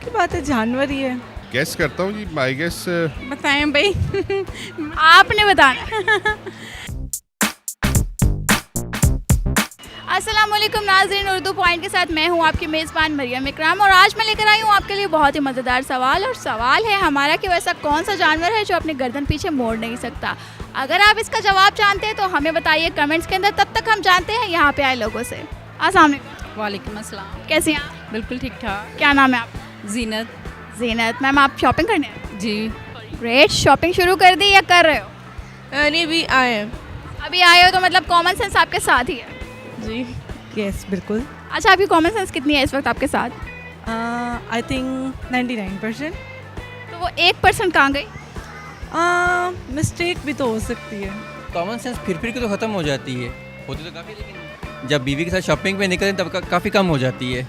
पक्की बात है जानवर ही है। गेस करता हूँ जी, आई गेस बताएं भाई। आपने बताना। अस्सलाम वालेकुम नाज़रीन, उर्दू पॉइंट के साथ मैं हूँ आपकी मेज़बान मरियम इकराम और आज मैं लेकर आई हूँ आपके लिए बहुत ही मज़ेदार सवाल। और सवाल है हमारा कि वैसा कौन सा जानवर है जो अपनी गर्दन पीछे मोड़ नहीं सकता। अगर आप इसका जवाब जानते हैं तो हमें बताइए कमेंट्स के अंदर। तब तक हम जानते हैं यहाँ पे आए लोगों से। अस्सलाम वालेकुम। वालेकुम अस्सलाम। कैसे हैं आप? बिल्कुल ठीक ठाक। क्या नाम है आपका? जीनत। ज़ीनत मैम, आप शॉपिंग करने आए? जी। ग्रेट। शॉपिंग शुरू कर दी या कर रहे हो? नहीं भी आए हैं अभी आए हो तो मतलब कॉमन सेंस आपके साथ ही है। जी। यस बिल्कुल। अच्छा, आपकी कॉमन सेंस कितनी है इस वक्त आपके साथ? I think 99%। तो वो 1% कहाँ गई? मिस्टेक भी तो हो सकती है। कॉमन सेंस फिर के तो ख़त्म हो जाती है, होती तो काफ़ी, लेकिन जब बीवी के साथ शॉपिंग पे निकलें तब काफ़ी कम हो जाती है।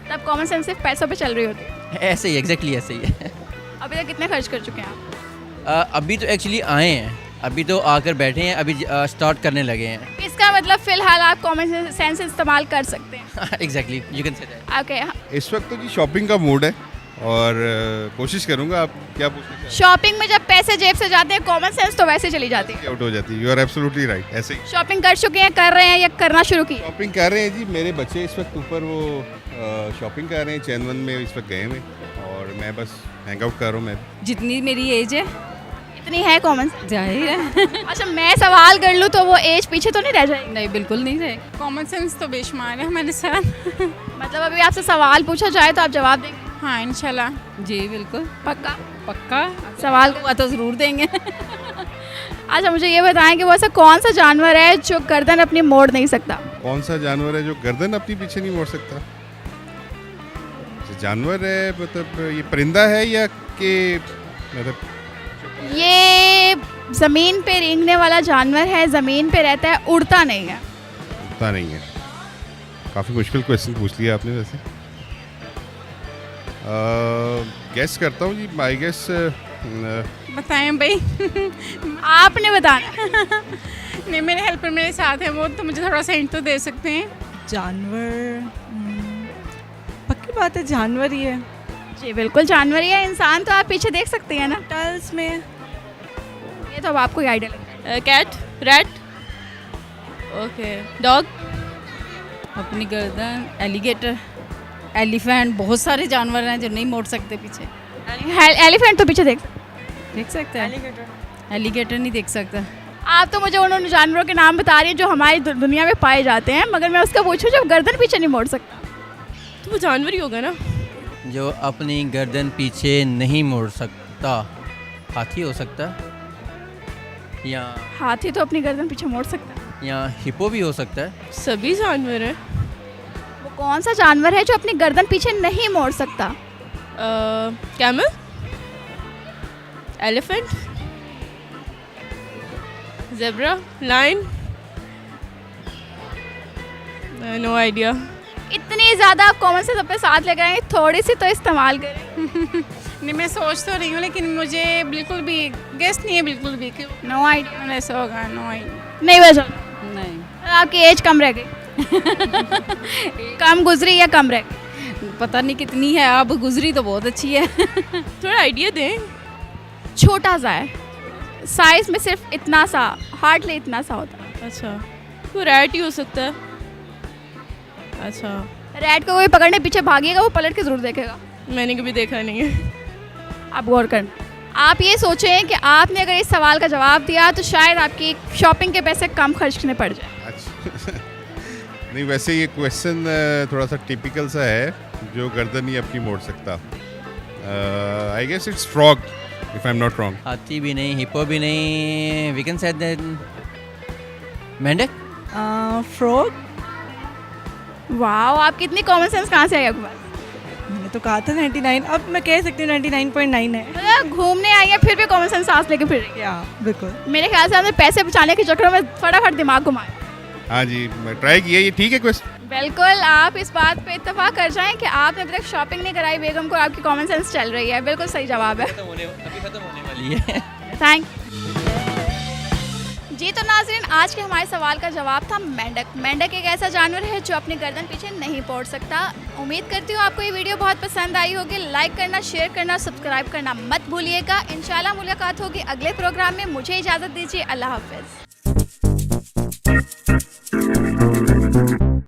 तब कॉमन सेंस सिर्फ पैसों पे चल रही होती है। ऐसे ही, एग्जैक्टली ऐसे ही है। अभी तक कितने खर्च कर चुके हैं आप? अभी तो एक्चुअली आए हैं, अभी तो आकर बैठे हैं, अभी स्टार्ट करने लगे हैं। इसका मतलब फिलहाल आप कॉमन सेंस इस्तेमाल कर सकते हैं। Exactly, you can say that. Okay. इस वक्त तो जी शॉपिंग का मूड है और कोशिश करूँगा। आप क्या पूछना चाहते हैं? शॉपिंग में जब पैसे जेब से जाते हैं कॉमन सेंस तो वैसे चली जाती है। आउट हो जाती है। You are absolutely right. ऐसे ही शॉपिंग कर चुके हैं, कर रहे हैं या करना शुरू की? शॉपिंग कर रहे हैं जी। मेरे बच्चे इस वक्त ऊपर वो शॉपिंग कर रहे हैं, चैनवन में इस वक्त गए हुए और मैं बस हैंग आउट कर रहा हूँ। मैं जितनी मेरी एज है, इतनी है कॉमन सेंस। जाहिर है। अच्छा, मैं सवाल कर लूँ तो वो एज पीछे तो नहीं रह जाएगी? नहीं, बिल्कुल नहीं रहे। कॉमन सेंस तो बेशुमार है हमारे साथ। मतलब अभी आपसे सवाल पूछा जाए तो आप जवाब देंगे? हाँ इंशाल्लाह। जी बिल्कुल। पक्का? पक्का। सवाल हुआ तो ज़रूर देंगे। हाँ। अच्छा, मुझे ये बताएं कि वो ऐसा कौन सा जानवर है जो गर्दन अपनी मोड़ नहीं सकता? कौन सा जानवर है जो गर्दन अपनी पीछे नहीं मोड़ सकता? जो जानवर है मतलब ये परिंदा है या कि मतलब ये ज़मीन पे रेंगने वाला जानवर है, ज़मीन पे रहता है, उड़ता नहीं है। पता नहीं है। काफ़ी मुश्किल क्वेश्चन पूछ लिया आपने वैसे। गेस करता हूँ जी, आई गेस बताएं भाई। आपने बताना। नहीं, मेरे हेल्पर मेरे साथ हैं, वो तो मुझे थोड़ा सा हिंट तो दे सकते हैं। जानवर पक्की बात है जानवर ही है। जी बिल्कुल जानवर ही है। इंसान तो आप पीछे देख सकते हैं ना। टाइल्स में ये तो अब आपको ही आइडिया लग रहा है। कैट, रैट, ओके, डॉग, अपनी गर्दन, एलिगेटर, एलिफेंट, बहुत सारे जानवर हैं जो नहीं मोड़ सकते पीछे। एलिफेंट तो पीछे देख सकते हैं? एलिगेटर नहीं देख सकता। आप तो मुझे उन जानवरों के नाम बता रही हैं जो हमारी दुनिया में पाए जाते हैं, मगर मैं उसका पूछूं जब गर्दन पीछे नहीं मोड़ सकता तो वो जानवर ही होगा ना। जो अपनी गर्दन पीछे नहीं मोड़ सकता, हाथी हो सकता, या हाथी तो अपनी गर्दन पीछे मोड़ सकता है। या हिप्पो भी हो सकता है। सभी जानवर है। वो कौन सा जानवर है जो अपनी गर्दन पीछे नहीं मोड़ सकता? Camel, elephant, zebra, lion, no idea. इतनी ज़्यादा आप कॉमन सेंस अपने साथ लेकर आए, थोड़ी सी तो इस्तेमाल करें। नहीं, मैं सोच तो रही हूँ लेकिन मुझे बिल्कुल भी गेस नहीं है, बिल्कुल भी कि नो आइडिया। ऐसा होगा। No idea. नहीं बचा। नहीं, आपकी एज कम रह गई। कम गुजरी या कम रह गई? पता नहीं कितनी है, अब गुजरी तो बहुत अच्छी है। थोड़ा आइडिया दें। छोटा सा है, साइज में सिर्फ इतना सा, हार्डली इतना सा होता है। अच्छा, वो रैट ही हो सकता है। अच्छा, रैट को कोई पकड़ने पीछे भागेगा, वो पलट के जरूर देखेगा। मैंने कभी देखा नहीं है। आप गौर करना। आप ये सोचें कि आपने अगर इस सवाल का जवाब दिया तो शायद आपकी शॉपिंग के पैसे कम खर्चने पड़ जाए। अच्छा नहीं, वैसे ये क्वेश्चन थोड़ा सा टिपिकल सा है, जो गर्दन ही अपनी मोड़ सकता। I guess it's frog if I am not wrong. हाथी भी नहीं, हिप्पो भी नहीं, वी कैन से दैट मेंढक। फ्रॉग। वाह, आपकी इतनी कॉमन सेंस कहाँ से आई आपके पास? मैंने तो कहा था 99, अब मैं कह सकती हूँ 99.9 है। मतलब घूमने आई है फिर भी कॉमन सेंस सांस लेके फिर रही है। या बिल्कुल। मेरे ख्याल से आपने पैसे बचाने के चक्कर में फटाफट दिमाग घुमाया। हाँ जी, मैं ट्राई किया। ये ठीक है क्वेश्चन। बिल्कुल, आप इस बात पे इत्तेफाक कर जाएं कि आपने अभी तक शॉपिंग नहीं कराई बेगम को, आपकी कॉमन सेंस चल रही है। बिल्कुल सही जवाब है। अभी खत्म होने वाली है। थैंक। जी तो नाज़रीन, आज के हमारे सवाल का जवाब था मेंढक। मेंढक एक ऐसा जानवर है जो अपनी गर्दन पीछे नहीं पोंछ सकता। उम्मीद करती हूँ आपको ये वीडियो बहुत पसंद आई होगी। लाइक करना, शेयर करना, सब्सक्राइब करना मत भूलिएगा। इंशाल्लाह मुलाकात होगी अगले प्रोग्राम में। मुझे इजाज़त दीजिए। अल्लाह हाफिज़।